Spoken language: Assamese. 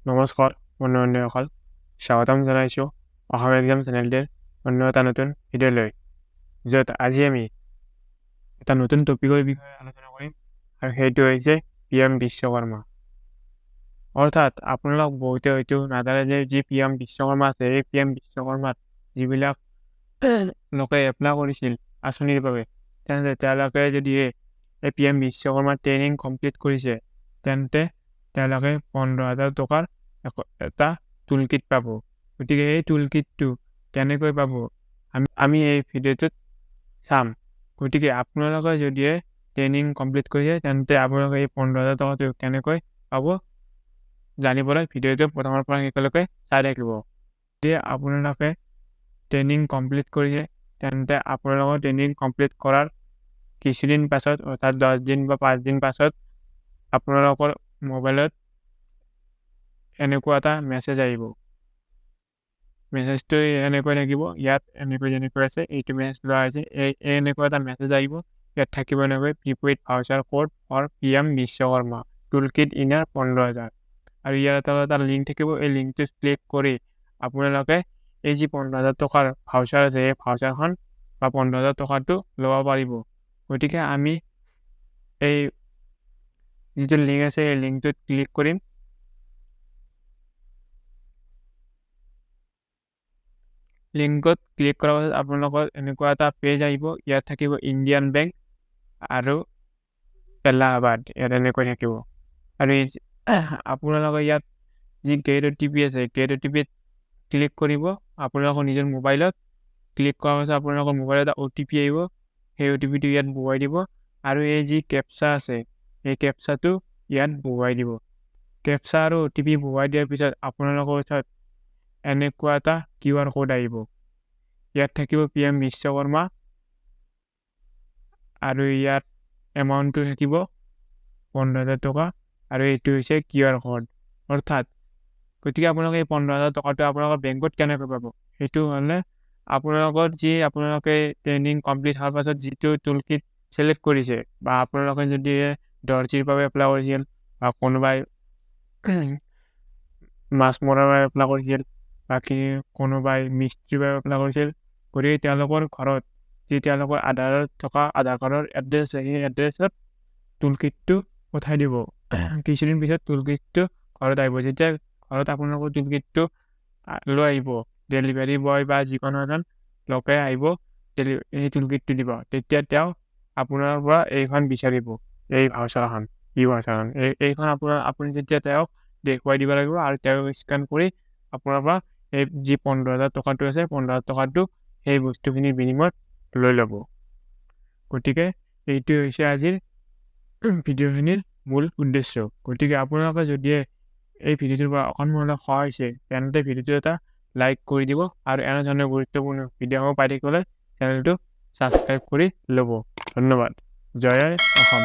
নমস্কাৰ বন্ধু-বান্ধৱীসকল, স্বাগতম জনাইছোঁ অসম এক্সাম চেনেলটিৰ অন্য এটা নতুন ভিডিঅ'লৈ, য'ত আজি আমি এটা নতুন টপিকৰ বিষয়ে আলোচনা কৰিম আৰু সেইটো হৈছে PM বিশ্বকৰ্মা। অৰ্থাৎ আপোনালোক বহুতে হয়তো নাজানে যে যি PM বিশ্বকৰ্মা আছে, এই PM বিশ্বকৰ্মাত যিবিলাক লোকে এপ্লাই কৰিছিল আঁচনিৰ বাবে, তেন্তে তেওঁলোকে যদি এই PM বিশ্বকৰ্মা ট্ৰেইনিং কমপ্লিট কৰিছে, তেন্তে তেওঁলোকে 15,000 টকাৰ এটা টুলকিট পাব। গতিকে এই টুলকিটটো কেনেকৈ পাব আমি এই ভিডিঅ'টোত চাম। গতিকে আপোনালোকে যদি ট্ৰেইনিং কমপ্লিট কৰিছে, তেন্তে আপোনালোকে এই 15,000 টকাটো কেনেকৈ পাব জানিবলৈ ভিডিঅ'টো প্ৰথমৰ পৰা শেষলৈকে চাই থাকিব। যদি আপোনালোকে ট্ৰেইনিং কমপ্লিট কৰিছে, তেন্তে আপোনালোকৰ ট্ৰেইনিং কমপ্লিট কৰাৰ কিছুদিন পাছত, অৰ্থাৎ 10 দিন বা 5 দিন পাছত আপোনালোকৰ মোবাইলত এনেকুৱা এটা মেছেজ আহিব। মেছেজটো এনেকৈ থাকিব, ইয়াত যেনেকৈ আছে এইটো মেছেজ লোৱা হৈছে, এনেকুৱা এটা মেছেজ আহিব। ইয়াত থাকিব এনেকৈ prepaid voucher code for PM Vishwakarma toolkit ইনাৰ 15,000 আৰু ইয়াৰ এটা লিংক থাকিব। এই লিংকটোত ক্লিক কৰি আপোনালোকে এই যি 15,000 টকাৰ ভাউচাৰ আছে, এই ভাউচাৰখন বা 15,000 টকাটো ল'ব পাৰিব। গতিকে আমি এই যিটো লিংক আছে, এই লিংকটোত ক্লিক কৰিম। লিংকত ক্লিক কৰাৰ পাছত আপোনালোকৰ এনেকুৱা এটা পেজ আহিব। ইয়াত থাকিব ইণ্ডিয়ান বেংক আৰু এলাহাবাদ, ইয়াত এনেকৈ থাকিব। আৰু আপোনালোকে ইয়াত যি গেট OTP আছে, গেট OTPত ক্লিক কৰিব। আপোনালোকৰ নিজৰ মোবাইলত ক্লিক কৰাৰ পাছত আপোনালোকৰ মোবাইলত এটা OTP আহিব। সেই OTPটো ইয়াত বহুৱাই দিব আৰু এই যি কেপচা আছে, এই কেপচাটো ইয়াত বহুৱাই দিব। কেপচা আৰু OTP বহুৱাই দিয়াৰ পিছত আপোনালোকৰ ওচৰত এনেকুৱা এটা QR কোড আহিব। ইয়াত থাকিব PM বিশ্বকৰ্মা আৰু ইয়াত এমাউণ্টটো থাকিব 15,000 টকা আৰু এইটো হৈছে QR কোড। অৰ্থাৎ গতিকে আপোনালোকে এই 15,000 টকাটো আপোনালোকৰ বেংকত কেনেকৈ পাব? সেইটো হ'লে আপোনালোকে ট্ৰেইনিং কমপ্লিট হোৱাৰ পাছত যিটো টুলকিট চিলেক্ট কৰিছে, বা আপোনালোকে যদি দৰ্জিৰ বাবে এপ্লাই কৰিছিল, বা কোনোবাই মাছ মৰাৰ বাবে এপ্লাই কৰিছিল, বাকী কোনোবাই মিস্ত্ৰীৰ বাবে এপ্লাই কৰিছিল, গতিকে তেওঁলোকৰ ঘৰত যি তেওঁলোকৰ আধাৰত থকা আধাৰ কাৰ্ডৰ এড্ৰেছ আছে, সেই এড্ৰেছত টুলকিটটো পঠাই দিব। কিছুদিন পিছত টুলকিটটো ঘৰত আহিব। যেতিয়া ঘৰত আপোনালোকৰ টুলকিটটো লৈ আহিব, ডেলিভাৰী বয় বা যিকোনো এজন লোকে আহিব এই টুলকিটটো দিব, তেতিয়া তেওঁ আপোনাৰ পৰা এইখন বিচাৰিব, এই ভাউচাৰখন, E-Voucherখন। এইখন আপুনি যেতিয়া তেওঁক দেখুৱাই দিব লাগিব আৰু তেওঁ স্কেন কৰি আপোনাৰ পৰা এই যি 15,000 টকাটো আছে, 15,000 টকাটো সেই বস্তুখিনিৰ বিনিময়ত লৈ ল'ব। গতিকে এইটো হৈছে আজিৰ ভিডিঅ'খিনিৰ মূল উদ্দেশ্য। গতিকে আপোনালোকে যদি এই ভিডিঅ'টোৰ পৰা অকণমান সহায় হৈছে, তেন্তে ভিডিঅ'টো এটা লাইক কৰি দিব আৰু এনেধৰণৰ গুৰুত্বপূৰ্ণ ভিডিঅ'সমূহ পাই থাকিবলৈ চেনেলটো ছাবস্ক্ৰাইব কৰি ল'ব। ধন্যবাদ। জয় অসম।